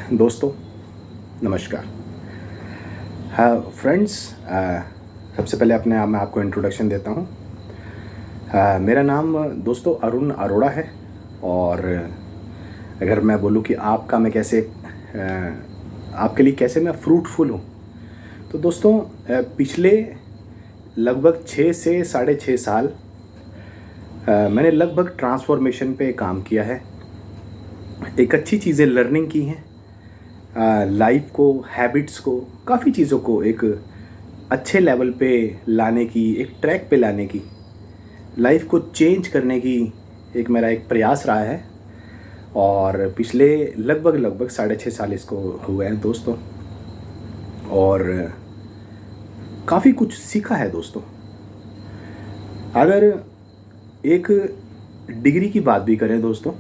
दोस्तों नमस्कार। हाँ फ्रेंड्स, सबसे पहले मैं आपको इंट्रोडक्शन देता हूँ। मेरा नाम दोस्तों अरुण अरोड़ा है। और अगर मैं बोलूँ कि आपके लिए कैसे मैं फ्रूटफुल हूँ, तो दोस्तों पिछले लगभग 6 से 6.5 साल मैंने लगभग ट्रांसफॉर्मेशन पे काम किया है। एक अच्छी चीज़ें लर्निंग की हैं, लाइफ को, हैबिट्स को, काफ़ी चीज़ों को एक अच्छे लेवल पे लाने की, एक ट्रैक पे लाने की, लाइफ को चेंज करने की एक मेरा एक प्रयास रहा है। और पिछले लगभग 6.5 साल इसको हुए हैं दोस्तों, और काफ़ी कुछ सीखा है दोस्तों। अगर एक डिग्री की बात भी करें दोस्तों,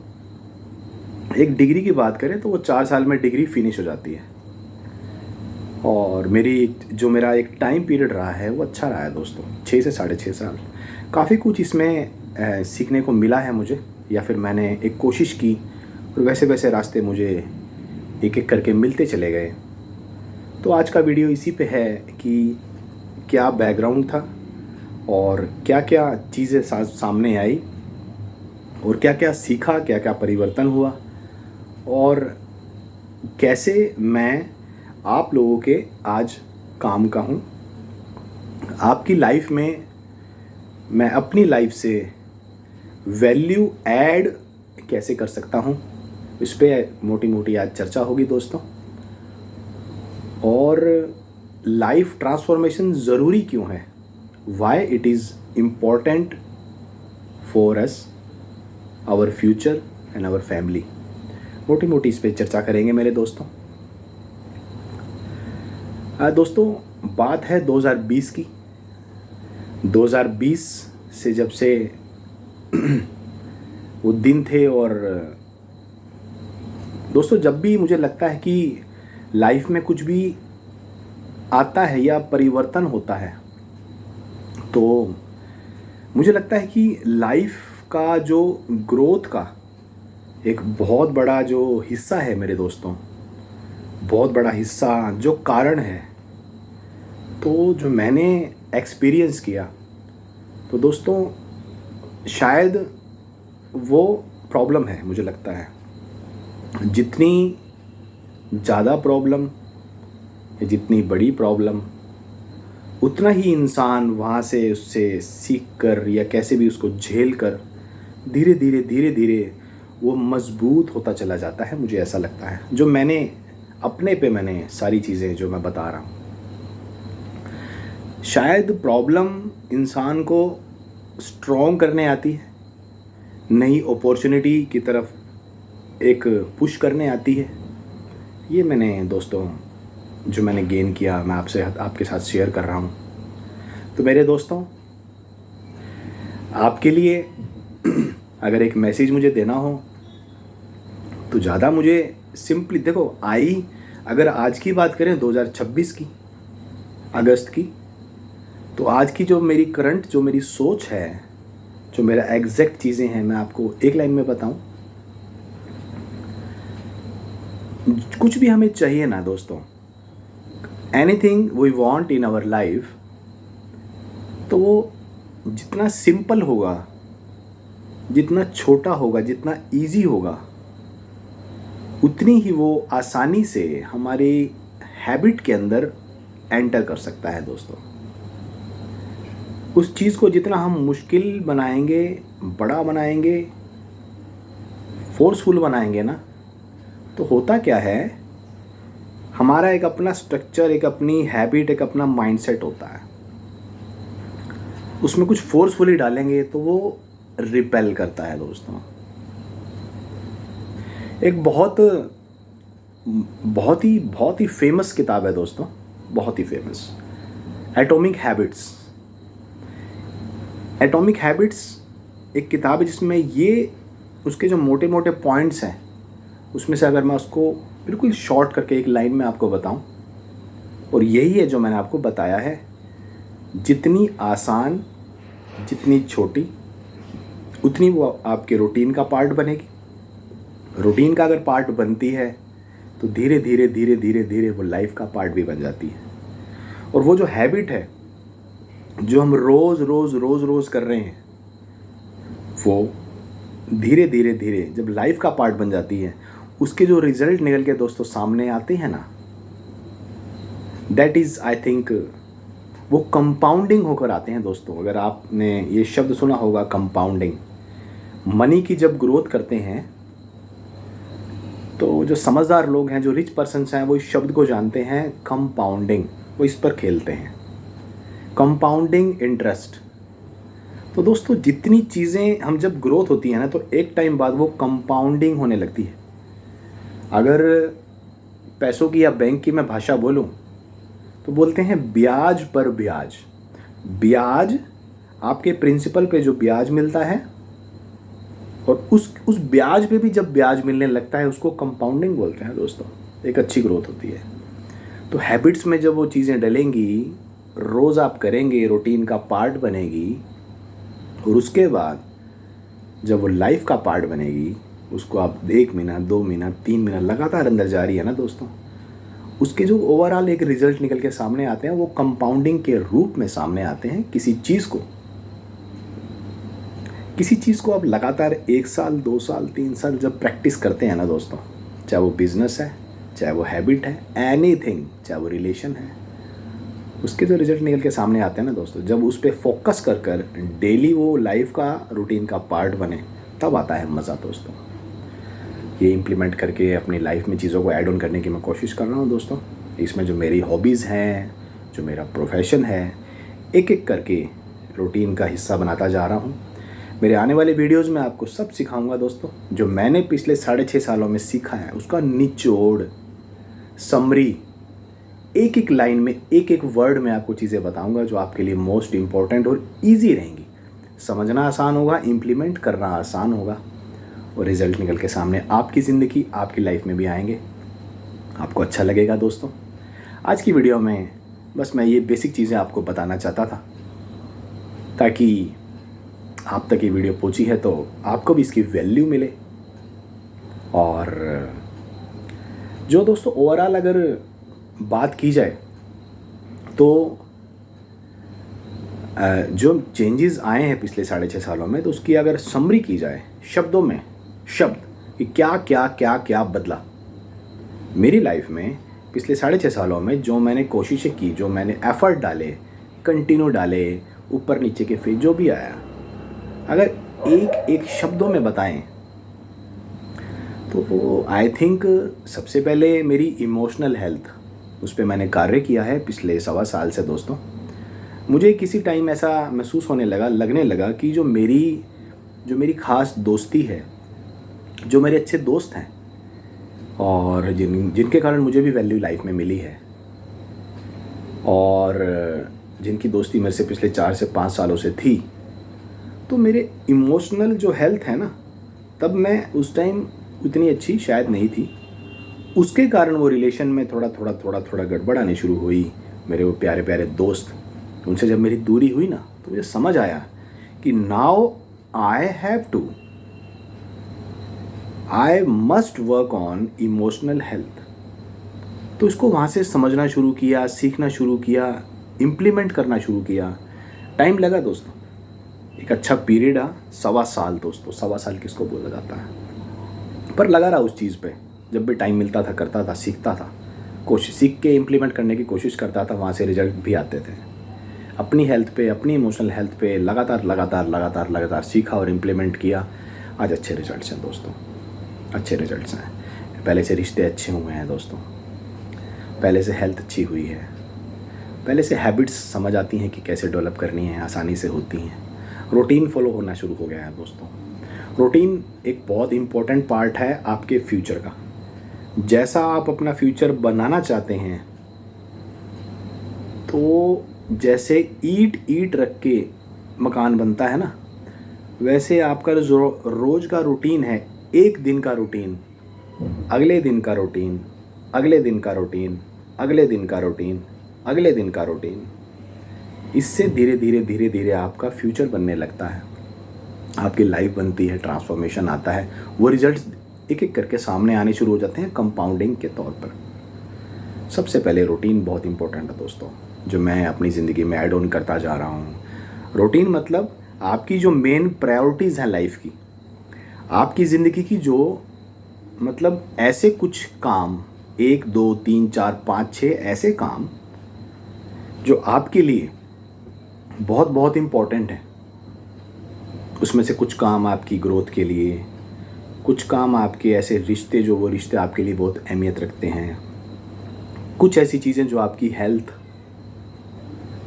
एक डिग्री की बात करें तो वो 4 साल में डिग्री फिनिश हो जाती है। और मेरा एक टाइम पीरियड रहा है वो अच्छा रहा है दोस्तों, 6 से 6.5 साल। काफ़ी कुछ इसमें सीखने को मिला है मुझे, या फिर मैंने एक कोशिश की और वैसे वैसे रास्ते मुझे एक एक करके मिलते चले गए। तो आज का वीडियो इसी पे है कि क्या बैकग्राउंड था और क्या क्या चीज़ें सामने आई और क्या क्या सीखा, क्या क्या परिवर्तन हुआ, और कैसे मैं आप लोगों के आज काम का हूँ। आपकी लाइफ में मैं अपनी लाइफ से वैल्यू ऐड कैसे कर सकता हूँ, इस पर मोटी मोटी आज चर्चा होगी दोस्तों। और लाइफ ट्रांसफॉर्मेशन ज़रूरी क्यों है, why it is important for us, our future and our family, मोटी मोटी इस पर चर्चा करेंगे मेरे दोस्तों। दोस्तों बात है 2020 की। 2020 से जब से वो दिन थे, और दोस्तों जब भी मुझे लगता है कि लाइफ में कुछ भी आता है या परिवर्तन होता है, तो मुझे लगता है कि लाइफ का जो ग्रोथ का एक बहुत बड़ा जो हिस्सा है मेरे दोस्तों, बहुत बड़ा हिस्सा जो कारण है, तो जो मैंने एक्सपीरियंस किया, तो दोस्तों शायद वो प्रॉब्लम है। मुझे लगता है जितनी ज़्यादा प्रॉब्लम या जितनी बड़ी प्रॉब्लम, उतना ही इंसान वहाँ से उससे सीख कर या कैसे भी उसको झेल कर धीरे धीरे वो मजबूत होता चला जाता है। मुझे ऐसा लगता है, जो मैंने अपने पे मैंने सारी चीज़ें जो मैं बता रहा हूँ। शायद प्रॉब्लम इंसान को स्ट्रॉन्ग करने आती है, नई अपॉर्चुनिटी की तरफ एक पुश करने आती है। ये मैंने दोस्तों जो मैंने गेन किया, मैं आपके साथ शेयर कर रहा हूँ। तो मेरे दोस्तों, आपके लिए अगर एक मैसेज मुझे देना हो, तो ज़्यादा मुझे सिंपली देखो, अगर आज की बात करें 2026 की अगस्त की, तो आज की जो मेरी सोच है, जो मेरा एग्जैक्ट चीज़ें हैं, मैं आपको एक लाइन में बताऊं। कुछ भी हमें चाहिए ना दोस्तों, anything we want in our life, तो वो जितना सिंपल होगा, जितना छोटा होगा, जितना इजी होगा, उतनी ही वो आसानी से हमारी हैबिट के अंदर एंटर कर सकता है दोस्तों। उस चीज़ को जितना हम मुश्किल बनाएंगे, बड़ा बनाएंगे, फोर्सफुल बनाएंगे ना, तो होता क्या है, हमारा एक अपना स्ट्रक्चर, एक अपनी हैबिट, एक अपना माइंडसेट होता है। उसमें कुछ फोर्सफुली डालेंगे तो वो रिपेल करता है दोस्तों। एक बहुत ही फेमस किताब है दोस्तों, बहुत ही famous, Atomic Habits. Atomic Habits एक किताब है जिसमें ये उसके जो मोटे मोटे पॉइंट्स हैं, उसमें से अगर मैं उसको बिल्कुल शॉर्ट करके एक लाइन में आपको बताऊं, और यही है जो मैंने आपको बताया है, जितनी आसान, जितनी छोटी, उतनी वो आपके रूटीन का पार्ट बनेगी। रूटीन का अगर पार्ट बनती है तो धीरे धीरे धीरे धीरे धीरे वो लाइफ का पार्ट भी बन जाती है। और वो जो हैबिट है जो हम रोज़ रोज़ रोज़ रोज़ कर रहे हैं, वो धीरे धीरे धीरे जब लाइफ का पार्ट बन जाती है, उसके जो रिजल्ट निकल के दोस्तों सामने आते हैं ना, दैट इज़ आई थिंक वो कंपाउंडिंग होकर आते हैं दोस्तों। अगर आपने ये शब्द सुना होगा कंपाउंडिंग, मनी की जब ग्रोथ करते हैं तो जो समझदार लोग हैं, जो रिच पर्सन्स हैं, वो इस शब्द को जानते हैं कंपाउंडिंग, वो इस पर खेलते हैं, कंपाउंडिंग इंटरेस्ट। तो दोस्तों जितनी चीज़ें हम जब ग्रोथ होती है ना, तो एक टाइम बाद वो कंपाउंडिंग होने लगती है। अगर पैसों की या बैंक की मैं भाषा बोलूं तो बोलते हैं ब्याज पर ब्याज। ब्याज, आपके प्रिंसिपल पे जो ब्याज मिलता है, और उस ब्याज पे भी जब ब्याज मिलने लगता है, उसको कंपाउंडिंग बोलते हैं दोस्तों। एक अच्छी ग्रोथ होती है। तो हैबिट्स में जब वो चीज़ें डलेंगी, रोज़ आप करेंगे, रूटीन का पार्ट बनेगी, और उसके बाद जब वो लाइफ का पार्ट बनेगी, उसको आप 1 महीना 2 महीना 3 महीना लगातार अंदर जा रही है ना दोस्तों, उसके जो ओवरऑल एक रिजल्ट निकल के सामने आते हैं, वो कंपाउंडिंग के रूप में सामने आते हैं। किसी चीज़ को आप लगातार 1 साल 2 साल 3 साल जब प्रैक्टिस करते हैं ना दोस्तों, चाहे वो बिजनेस है, चाहे वो हैबिट है, एनीथिंग, चाहे वो रिलेशन है, उसके जो रिजल्ट निकल के सामने आते हैं ना दोस्तों, जब उस पर फोकस कर कर डेली वो लाइफ का रूटीन का पार्ट बने, तब आता है मज़ा दोस्तों। ये इम्प्लीमेंट करके अपनी लाइफ में चीज़ों को ऐड ऑन करने की मैं कोशिश कर रहा हूँ दोस्तों। इसमें जो मेरी हॉबीज़ हैं, जो मेरा प्रोफेशन है, एक एक करके रूटीन का हिस्सा बनाता जा रहा हूँ। मेरे आने वाले वीडियोज़ में आपको सब सिखाऊंगा दोस्तों, जो मैंने पिछले 6.5 सालों में सीखा है, उसका निचोड़, समरी, एक एक लाइन में, एक एक वर्ड में आपको चीज़ें बताऊंगा जो आपके लिए मोस्ट इम्पॉर्टेंट और ईजी रहेंगी। समझना आसान होगा, इम्प्लीमेंट करना आसान होगा, और रिज़ल्ट निकल के सामने आपकी ज़िंदगी, आपकी लाइफ में भी आएंगे। आपको अच्छा लगेगा दोस्तों। आज की वीडियो में बस मैं ये बेसिक चीज़ें आपको बताना चाहता था, ताकि आप तक ये वीडियो पहुंची है तो आपको भी इसकी वैल्यू मिले। और जो दोस्तों ओवरऑल अगर बात की जाए तो जो चेंजेस आए हैं पिछले 6.5 सालों में, तो उसकी अगर समरी की जाए शब्दों में, शब्द कि क्या क्या क्या क्या बदला मेरी लाइफ में पिछले 6.5 सालों में, जो मैंने कोशिशें की, जो मैंने एफर्ट डाले, कंटिन्यू डाले, ऊपर नीचे के फेज जो भी आया, अगर एक एक शब्दों में बताएं तो आई थिंक सबसे पहले मेरी इमोशनल हेल्थ, उस पर मैंने कार्य किया है पिछले 1.25 साल से दोस्तों। मुझे किसी टाइम ऐसा महसूस लगने लगा कि जो मेरी ख़ास दोस्ती है, जो मेरे अच्छे दोस्त हैं, और जिनके कारण मुझे भी वैल्यू लाइफ में मिली है, और जिनकी दोस्ती मेरे से पिछले 4 से 5 सालों से थी, तो मेरे इमोशनल जो हेल्थ है ना, तब मैं उस टाइम उतनी अच्छी शायद नहीं थी। उसके कारण वो रिलेशन में थोड़ा गड़बड़ आनी शुरू हुई। मेरे वो प्यारे प्यारे दोस्त, उनसे जब मेरी दूरी हुई ना, तो मुझे समझ आया कि now I must work on emotional health. तो इसको वहाँ से समझना शुरू किया, सीखना शुरू किया, इम्प्लीमेंट करना शुरू किया। टाइम लगा दोस्तों, एक अच्छा पीरियड आ, 1.25 साल दोस्तों। 1.25 साल किसको बोला जाता है, पर लगा रहा उस चीज़ पे। जब भी टाइम मिलता था करता था, सीखता था, सीख के इम्प्लीमेंट करने की कोशिश करता था, वहाँ से रिजल्ट भी आते थे। अपनी हेल्थ पे, अपनी इमोशनल हेल्थ पे लगातार सीखा और इम्प्लीमेंट किया। आज अच्छे रिजल्ट्स हैं दोस्तों, अच्छे रिजल्ट्स हैं। पहले से रिश्ते अच्छे हुए हैं दोस्तों, पहले से हेल्थ अच्छी हुई है, पहले से हैबिट्स समझ आती हैं कि कैसे डेवलप करनी है, आसानी से होती हैं। रूटीन फॉलो होना शुरू हो गया है दोस्तों। रूटीन एक बहुत इम्पोर्टेंट पार्ट है आपके फ्यूचर का। जैसा आप अपना फ्यूचर बनाना चाहते हैं, तो जैसे ईंट रख के मकान बनता है ना, वैसे आपका जो रोज़ का रूटीन है, एक दिन का रूटीन, अगले दिन का रूटीन, अगले दिन का रूटीन, अगले दिन का रूटीन, अगले दिन का रूटीन, इससे धीरे धीरे आपका फ्यूचर बनने लगता है, आपकी लाइफ बनती है, ट्रांसफॉर्मेशन आता है। वो रिजल्ट्स एक एक करके सामने आने शुरू हो जाते हैं कंपाउंडिंग के तौर पर। सबसे पहले रूटीन बहुत इंपॉर्टेंट है दोस्तों, जो मैं अपनी ज़िंदगी में ऐड ऑन करता जा रहा हूँ। रूटीन मतलब आपकी जो मेन प्रायोरिटीज़ हैं लाइफ की, आपकी ज़िंदगी की जो मतलब ऐसे कुछ काम 1 2 3 4 5 6 ऐसे काम जो आपके लिए बहुत बहुत इम्पोर्टेंट है। उसमें से कुछ काम आपकी ग्रोथ के लिए, कुछ काम आपके ऐसे रिश्ते जो वो रिश्ते आपके लिए बहुत अहमियत रखते हैं, कुछ ऐसी चीज़ें जो आपकी हेल्थ,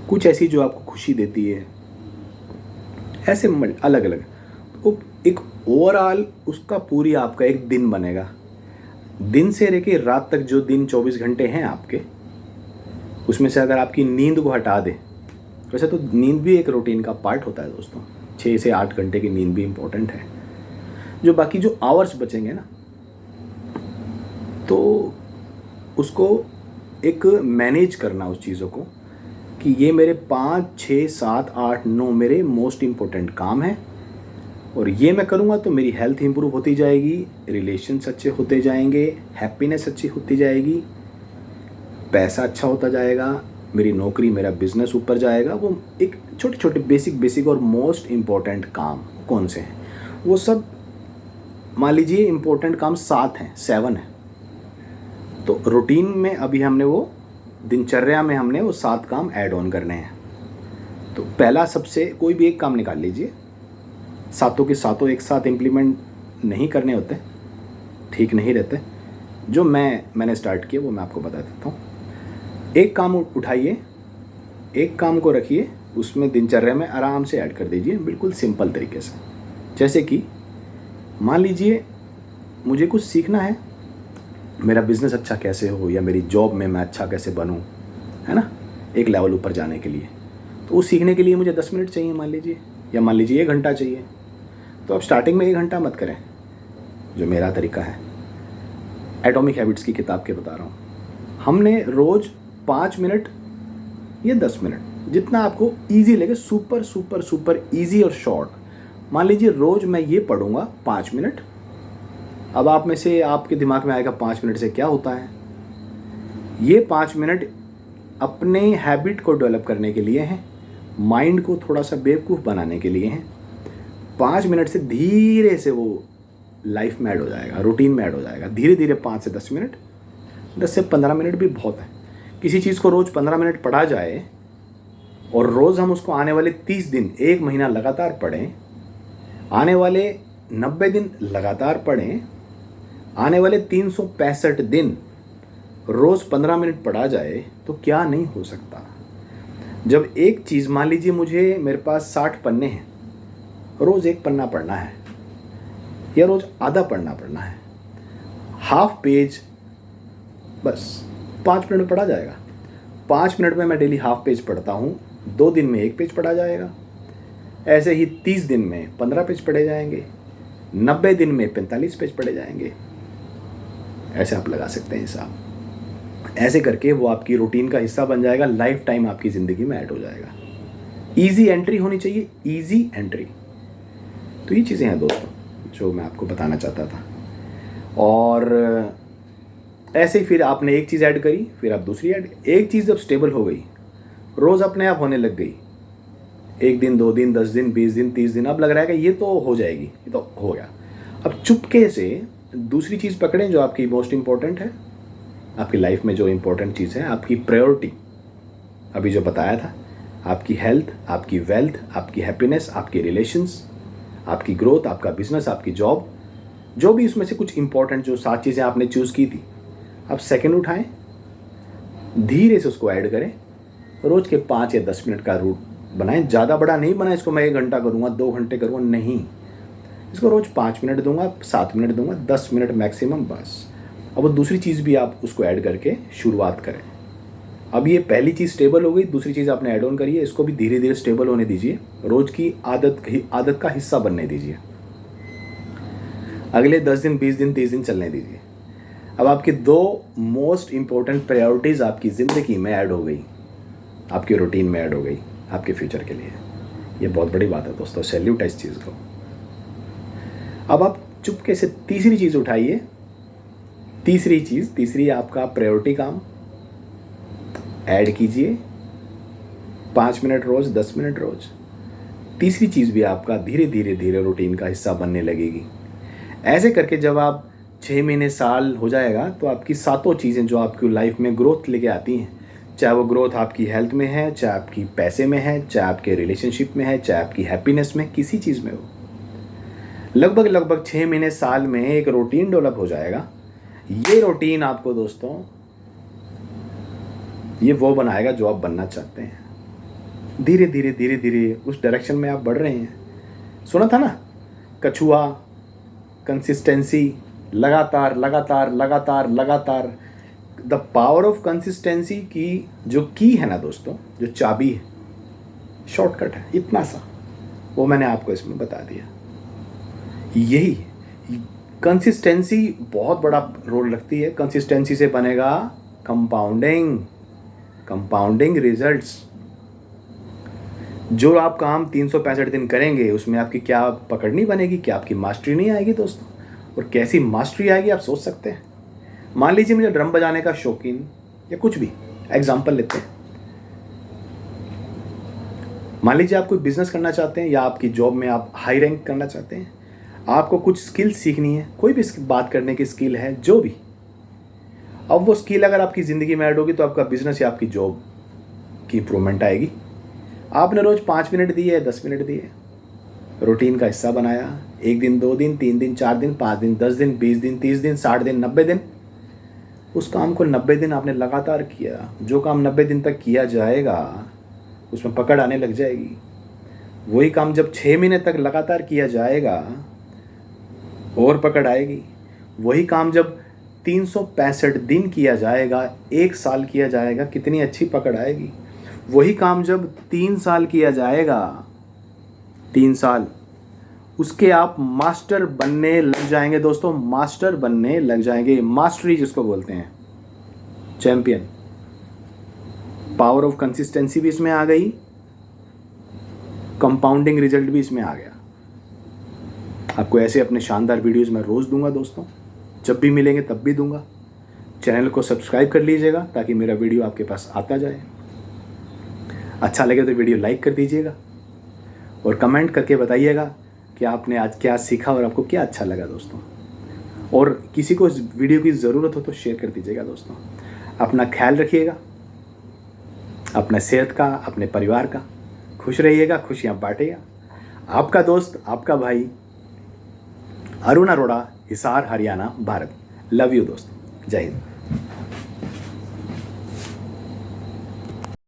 कुछ ऐसी जो आपको खुशी देती है, ऐसे अलग अलग। तो एक ओवरऑल उसका पूरी आपका एक दिन बनेगा। दिन से लेके रात तक जो दिन 24 घंटे हैं आपके, उसमें से अगर आपकी नींद को हटा दे, वैसे तो नींद भी एक रूटीन का पार्ट होता है दोस्तों, 6 से 8 घंटे की नींद भी इम्पोर्टेंट है। जो बाकी जो आवर्स बचेंगे ना, तो उसको एक मैनेज करना उस चीज़ों को कि ये मेरे 5 6 7 8 9 मेरे मोस्ट इम्पोर्टेंट काम हैं, और ये मैं करूँगा तो मेरी हेल्थ इंप्रूव होती जाएगी, रिलेशन्स अच्छे होते जाएंगे, हैप्पीनेस अच्छी होती जाएगी, पैसा अच्छा होता जाएगा, मेरी नौकरी मेरा बिजनेस ऊपर जाएगा। वो एक छोटे छोटे बेसिक और मोस्ट इम्पॉर्टेंट काम कौन से हैं, वो सब मान लीजिए इम्पोर्टेंट काम 7 हैं, 7 हैं। तो रूटीन में अभी हमने वो दिनचर्या में हमने वो 7 काम ऐड ऑन करने हैं। तो पहला सबसे कोई भी एक काम निकाल लीजिए, सातों के सातों एक साथ इम्प्लीमेंट नहीं करने होते, ठीक नहीं रहते। जो मैंने स्टार्ट किया वो मैं आपको बता देता हूँ। एक काम उठाइए, एक काम को रखिए, उसमें दिनचर्या में आराम से ऐड कर दीजिए, बिल्कुल सिंपल तरीके से। जैसे कि मान लीजिए मुझे कुछ सीखना है, मेरा बिज़नेस अच्छा कैसे हो, या मेरी जॉब में मैं अच्छा कैसे बनूं, है ना, एक लेवल ऊपर जाने के लिए। तो वो सीखने के लिए मुझे 10 मिनट चाहिए मान लीजिए, या मान लीजिए 1 घंटा चाहिए। तो अब स्टार्टिंग में 1 घंटा मत करें, जो मेरा तरीका है, एटॉमिक हैबिट्स की किताब के बता रहा हूँ। हमने रोज़ 5 मिनट या 10 मिनट, जितना आपको ईजी लगे, सुपर सुपर सुपर ईजी और शॉर्ट। मान लीजिए रोज़ मैं ये पढ़ूँगा 5 मिनट। अब आप में से आपके दिमाग में आएगा 5 मिनट से क्या होता है। ये 5 मिनट अपने हैबिट को डेवलप करने के लिए हैं, माइंड को थोड़ा सा बेवकूफ़ बनाने के लिए हैं। 5 मिनट से धीरे से वो लाइफ में ऐड हो जाएगा, रूटीन में ऐड हो जाएगा धीरे धीरे। 5 से 10 मिनट, 10 से 15 मिनट भी बहुत है। किसी चीज़ को रोज़ 15 मिनट पढ़ा जाए और रोज़ हम उसको आने वाले 30 दिन, 1 महीना लगातार पढ़ें, आने वाले 90 दिन लगातार पढ़ें, आने वाले 365 दिन रोज़ 15 मिनट पढ़ा जाए, तो क्या नहीं हो सकता। जब एक चीज़ मान लीजिए मेरे पास 60 पन्ने हैं, रोज़ 1 पन्ना पढ़ना है या रोज़ आधा पढ़ना है, हाफ पेज, बस 5 मिनट में पढ़ा जाएगा। 5 मिनट में मैं डेली हाफ पेज पढ़ता हूँ, 2 दिन में 1 पेज पढ़ा जाएगा। ऐसे ही 30 दिन में 15 पेज पढ़े जाएंगे, 90 दिन में 45 पेज पढ़े जाएंगे। ऐसे आप लगा सकते हैं हिसाब। ऐसे करके वो आपकी रूटीन का हिस्सा बन जाएगा, लाइफ टाइम आपकी ज़िंदगी में ऐड हो जाएगा। ईजी एंट्री होनी चाहिए, ईजी एंट्री। तो ये चीज़ें हैं दोस्तों जो मैं आपको बताना चाहता था। और ऐसे ही फिर आपने एक चीज़ ऐड करी, फिर आप दूसरी ऐड, एक चीज़ जब स्टेबल हो गई, रोज़ अपने आप होने लग गई, 1 दिन 2 दिन 10 दिन 20 दिन 30 दिन, अब लग रहा है कि ये तो हो जाएगी, ये तो हो गया। अब चुपके से दूसरी चीज़ पकड़ें जो आपकी मोस्ट इम्पॉर्टेंट है, आपकी लाइफ में जो इम्पोर्टेंट चीज़ है, आपकी प्रायोरिटी। अभी जो बताया था, आपकी हेल्थ, आपकी वेल्थ, आपकी हैप्पीनेस, आपके रिलेशंस, आपकी ग्रोथ, आपका बिजनेस, आपकी जॉब, जो भी इसमें से कुछ इंपॉर्टेंट जो 7 चीज़ें आपने चूज़ की थी, अब सेकंड उठाएं, धीरे से उसको ऐड करें, रोज़ के 5 या 10 मिनट का रूट बनाएं। ज़्यादा बड़ा नहीं बनाएं इसको, मैं 1 घंटा करूँगा, 2 घंटे करूँगा, नहीं। इसको रोज़ 5 मिनट दूंगा, 7 मिनट दूंगा, 10 मिनट मैक्सिमम, बस। अब वो दूसरी चीज़ भी आप उसको ऐड करके शुरुआत करें। अब ये पहली चीज़ स्टेबल हो गई, दूसरी चीज़ आपने ऐड ऑन करी है, इसको भी धीरे धीरे स्टेबल होने दीजिए, रोज़ की आदत का हिस्सा बनने दीजिए। अगले 10 दिन 20 दिन 30 दिन चलने दीजिए। अब आपकी 2 मोस्ट इम्पोर्टेंट प्रायोरिटीज़ आपकी ज़िंदगी में ऐड हो गई, आपकी रूटीन में ऐड हो गई, आपके फ्यूचर के लिए। ये बहुत बड़ी बात है दोस्तों, सैल्यूट है इस चीज़ को। अब आप चुपके से तीसरी चीज़ उठाइए। तीसरी आपका प्रायोरिटी काम ऐड कीजिए, 5 मिनट रोज़, 10 मिनट रोज़। तीसरी चीज़ भी आपका धीरे धीरे रूटीन का हिस्सा बनने लगेगी। ऐसे करके जब आप 6 महीने, साल हो जाएगा तो आपकी सातों चीज़ें जो आपकी लाइफ में ग्रोथ लेके आती हैं, चाहे वो ग्रोथ आपकी हेल्थ में है, चाहे आपकी पैसे में है, चाहे आपके रिलेशनशिप में है, चाहे आपकी हैप्पीनेस में, किसी चीज़ में हो, लगभग 6 महीने, साल में एक रूटीन डेवलप हो जाएगा। ये रूटीन आपको दोस्तों ये वो बनाएगा जो आप बनना चाहते हैं। धीरे धीरे उस डायरेक्शन में आप बढ़ रहे हैं। सुना था ना, कछुआ, कंसिस्टेंसी, लगातार। द पावर ऑफ कंसिस्टेंसी की जो की है ना दोस्तों, जो चाबी है, शॉर्टकट है इतना सा, वो मैंने आपको इसमें बता दिया। यही कंसिस्टेंसी बहुत बड़ा रोल रखती है। कंसिस्टेंसी से बनेगा कंपाउंडिंग रिजल्ट्स। जो आप काम 365 दिन करेंगे उसमें आपकी क्या पकड़ नहीं बनेगी, क्या आपकी मास्टरी नहीं आएगी दोस्तों। और कैसी मास्टरी आएगी आप सोच सकते हैं। मान लीजिए मुझे ड्रम बजाने का शौकीन या कुछ भी एग्जाम्पल लेते हैं। मान लीजिए आप कोई बिजनेस करना चाहते हैं या आपकी जॉब में आप हाई रैंक करना चाहते हैं, आपको कुछ स्किल सीखनी है, कोई भी बात करने की स्किल है, जो भी। अब वो स्किल अगर आपकी ज़िंदगी में ऐड होगी तो आपका बिजनेस या आपकी जॉब की इंप्रूवमेंट आएगी। आपने रोज़ 5 मिनट दिए, 10 मिनट दिए, रूटीन का हिस्सा बनाया। 1 दिन, 2 दिन, 3 दिन, 4 दिन, 5 दिन, 10 दिन, 20 दिन, 30 दिन, 60 दिन, 90 दिन। उस काम को 90 दिन आपने लगातार किया। जो काम 90 दिन तक किया जाएगा उसमें पकड़ आने लग जाएगी। वही काम जब 6 महीने तक लगातार किया जाएगा और पकड़ आएगी। वही काम जब 365 दिन किया जाएगा, 1 साल किया जाएगा, कितनी अच्छी पकड़ आएगी। वही काम जब 3 साल किया जाएगा, 3 साल, उसके आप मास्टर बनने लग जाएंगे दोस्तों, मास्टर बनने लग जाएंगे। मास्टरी जिसको बोलते हैं, चैंपियन। पावर ऑफ कंसिस्टेंसी भी इसमें आ गई, कंपाउंडिंग रिजल्ट भी इसमें आ गया। आपको ऐसे अपने शानदार वीडियोस मैं रोज़ दूंगा दोस्तों, जब भी मिलेंगे तब भी दूंगा। चैनल को सब्सक्राइब कर लीजिएगा ताकि मेरा वीडियो आपके पास आता जाए। अच्छा लगे तो वीडियो लाइक कर दीजिएगा और कमेंट करके बताइएगा कि आपने आज क्या सीखा और आपको क्या अच्छा लगा दोस्तों। और किसी को इस वीडियो की ज़रूरत हो तो शेयर कर दीजिएगा दोस्तों। अपना ख्याल रखिएगा, अपना सेहत का, अपने परिवार का। खुश रहिएगा, खुशियाँ बांटिएगा। आपका दोस्त, आपका भाई अरुण अरोड़ा, हिसार, हरियाणा, भारत। लव यू दोस्तों। जय हिंद।